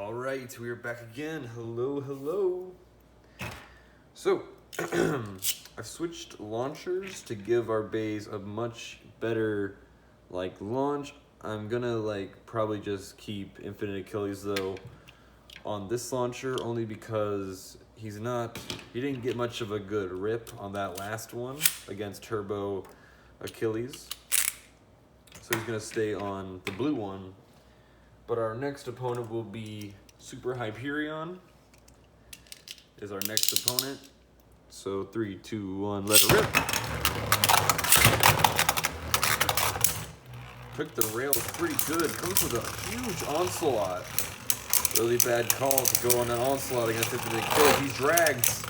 All right, we are back again. Hello, hello. So, I've switched launchers to give our bays a much better, launch. I'm gonna, probably just keep Infinite Achilles, though, on this launcher, only because he didn't get much of a good rip on that last one against Turbo Achilles. So he's gonna stay on the blue one. But our next opponent will be Super Hyperion is our next opponent. So 3, 2, 1, let it rip. Took the rails pretty good. Comes with a huge onslaught. Really bad call to go on that onslaught against Infinite Achilles. He drags.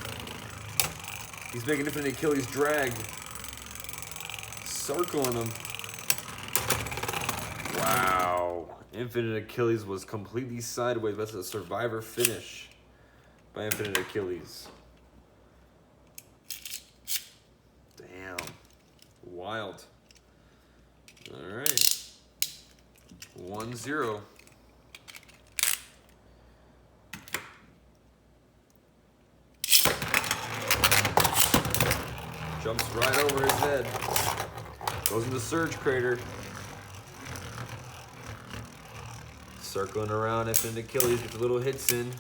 He's making Infinite Achilles drag. Circling him. Wow. Infinite Achilles was completely sideways. That's a survivor finish by Infinite Achilles. Damn. Wild. All right. 1-0. Jumps right over his head. Goes in the surge crater. Circling around Infinite Achilles, gets a little hits in.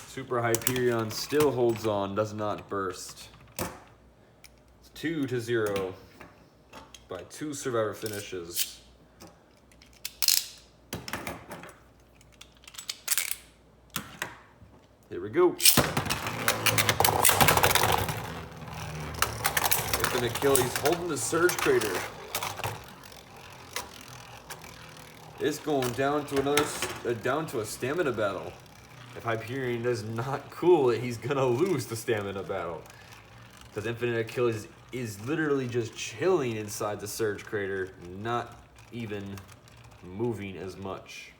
Super Hyperion still holds on, does not burst. It's 2-0 by 2 survivor finishes. Here we go. Infinite Achilles holding the surge crater. It's going down to a stamina battle. If Hyperion is not cool, he's gonna lose the stamina battle. Because Infinite Achilles is literally just chilling inside the surge crater, not even moving as much.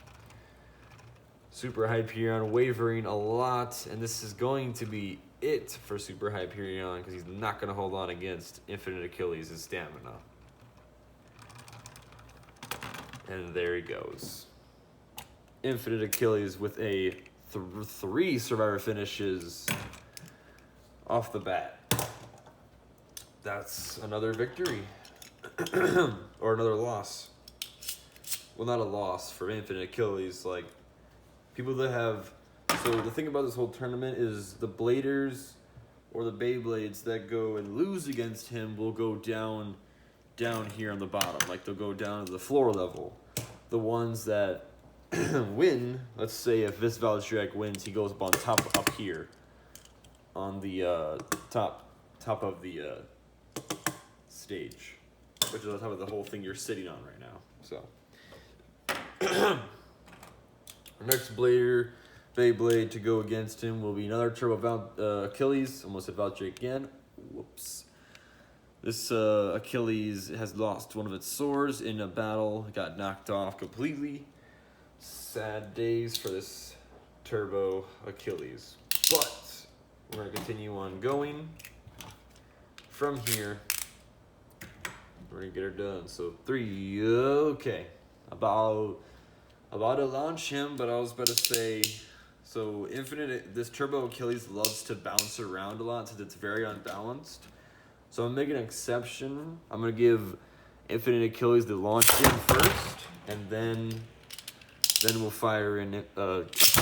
Super Hyperion wavering a lot, and this is going to be it for Super Hyperion because he's not gonna hold on against Infinite Achilles' stamina. And there he goes. Infinite Achilles with a 3 survivor finishes off the bat. That's another victory. Or another loss. Well, not a loss for Infinite Achilles. People that have... So the thing about this whole tournament is the bladers or the Beyblades that go and lose against him will go down here on the bottom. They'll go down to the floor level. The ones that win, let's say if this Valkyrie wins, he goes up on top up here. On the top of the stage. Which is on top of the whole thing you're sitting on right now. So our next Beyblade to go against him will be another Turbo Achilles. Almost said Valkyrie again. Whoops. This Achilles has lost one of its swords in a battle. It got knocked off completely. Sad days for this Turbo Achilles. But we're going to continue on going. From here, we're going to get her done. So 3, okay. About to launch him, but I was about to say... So this Turbo Achilles loves to bounce around a lot since it's very unbalanced. So I'm making an exception. I'm going to give Infinite Achilles the launch in first, and then we'll fire in Achilles.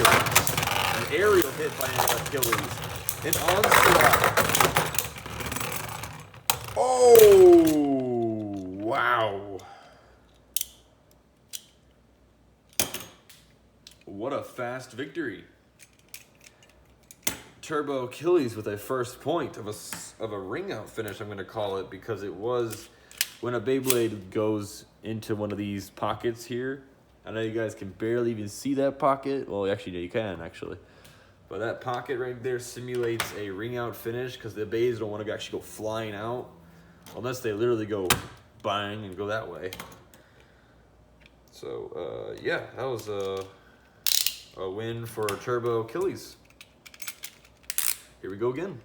An aerial hit by Achilles. An onslaught. Oh, wow. What a fast victory. Turbo Achilles with a first point of a ring out finish, I'm going to call it, because it was when a Beyblade goes into one of these pockets here. I know you guys can barely even see that pocket. Well, actually, you can, actually. But that pocket right there simulates a ring out finish because the bays don't want to actually go flying out unless they literally go bang and go that way. So, yeah, that was a win for Turbo Achilles. Here we go again.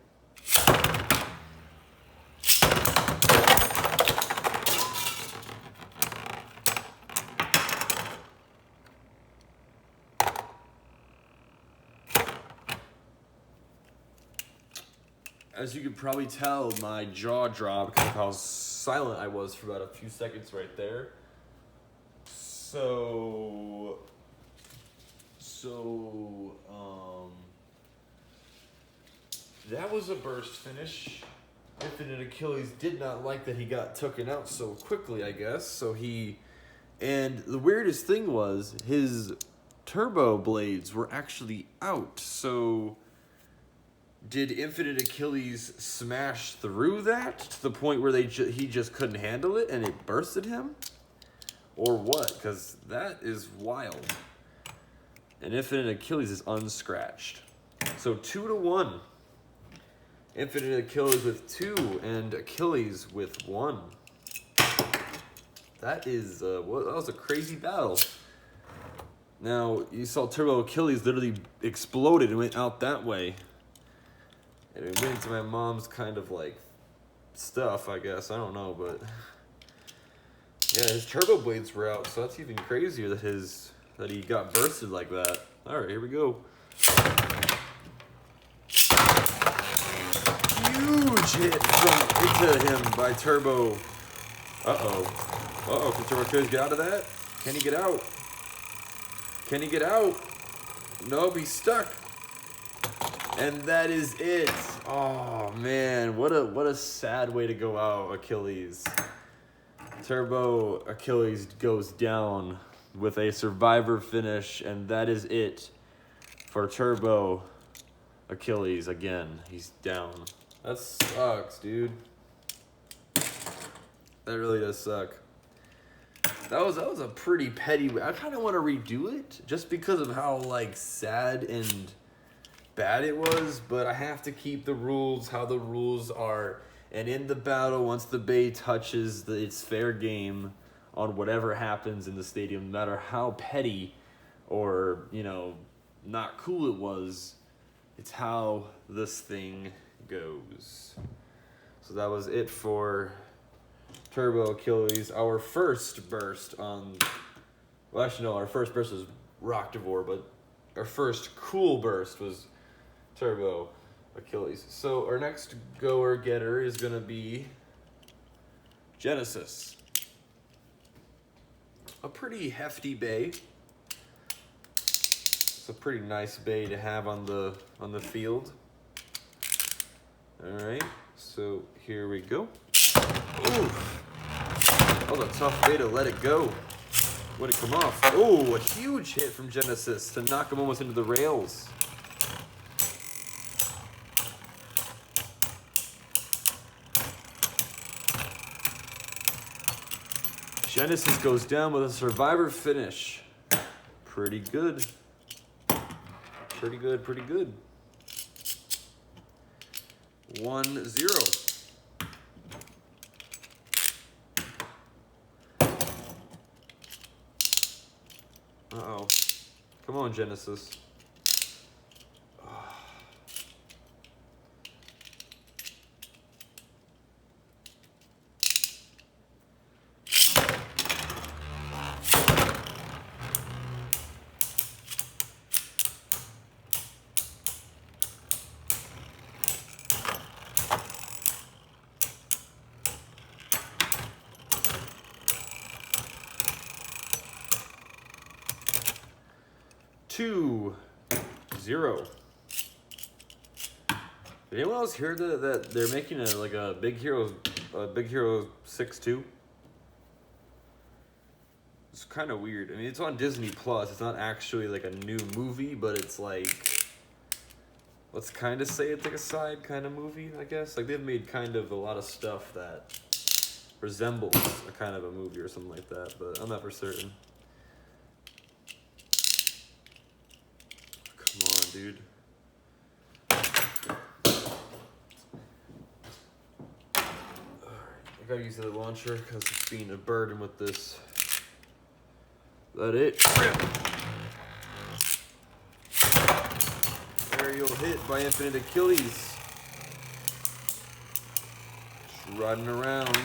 as you could probably tell, my jaw dropped because of how silent I was for about a few seconds right there. So, that was a burst finish. Infinite Achilles did not like that he got taken out so quickly, I guess. So and the weirdest thing was his turbo blades were actually out. So did Infinite Achilles smash through that to the point where he just couldn't handle it and it bursted him? Or what? Because that is wild. And Infinite Achilles is unscratched. So 2-1. Infinite Achilles with 2 and Achilles with 1. That was a crazy battle. Now, you saw Turbo Achilles literally exploded and went out that way. And it went into my mom's kind of like stuff, I guess. I don't know, but yeah, his turbo blades were out, so that's even crazier that he got bursted like that. All right, here we go. Huge hit into him by Turbo. Uh-oh. Can Turbo Achilles get out of that? Can he get out? Can he get out? Nope, he's stuck. And that is it. Oh man, what a sad way to go out, Achilles. Turbo Achilles goes down with a survivor finish, and that is it for Turbo Achilles again. He's down. That sucks, dude. That really does suck. That was a pretty petty. I kind of want to redo it just because of how like sad and bad it was, but I have to keep the rules how the rules are. And in the battle, once the bay touches, it's fair game on whatever happens in the stadium, no matter how petty or, not cool it was. It's how this thing goes. So that was it for Turbo Achilles. Our first burst on... Well, actually, no, our first burst was Rocktivore, but our first cool burst was Turbo Achilles. So our next goer-getter is going to be Genesis. A pretty hefty bay. It's a pretty nice bay to have on the field. All right, so here we go. Ooh, that was a tough bay to let it go. Would it come off? Oh, a huge hit from Genesis to knock him almost into the rails. Genesis goes down with a survivor finish. Pretty good. Pretty good, pretty good. 1-0. Uh-oh. Come on, Genesis. 2-0. Did anyone else hear that they're making a Big Hero 6-2? It's kind of weird. I mean, it's on Disney Plus. It's not actually like a new movie, but it's like, let's kind of say it's like a side kind of movie, I guess. Like they've made kind of a lot of stuff that resembles a kind of a movie or something like that, but I'm not for certain. Come on, dude. I gotta use the launcher because it's being a burden with this. Let it rip. Aerial hit by Infinite Achilles. Just riding around.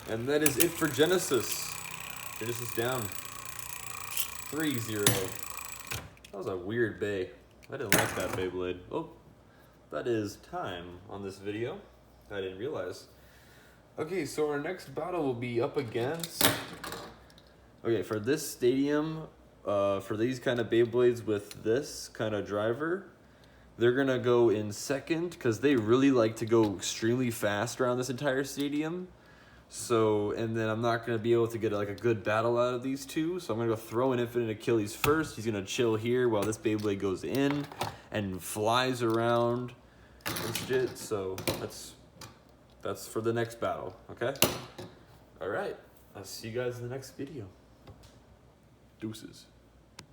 And that is it for Genesis. Genesis down. 3-0. That was a weird bay. I didn't like that Beyblade. Oh, that is time on this video. I didn't realize. Okay, so our next battle will be up against... Okay, for this stadium, for these kind of Beyblades with this kind of driver, they're going to go in second because they really like to go extremely fast around this entire stadium. So, and then I'm not going to be able to get like a good battle out of these two. So I'm going to go throw an Infinite Achilles first. He's going to chill here while this Beyblade goes in and flies around and shit. So that's for the next battle, okay? All right, I'll see you guys in the next video. Deuces.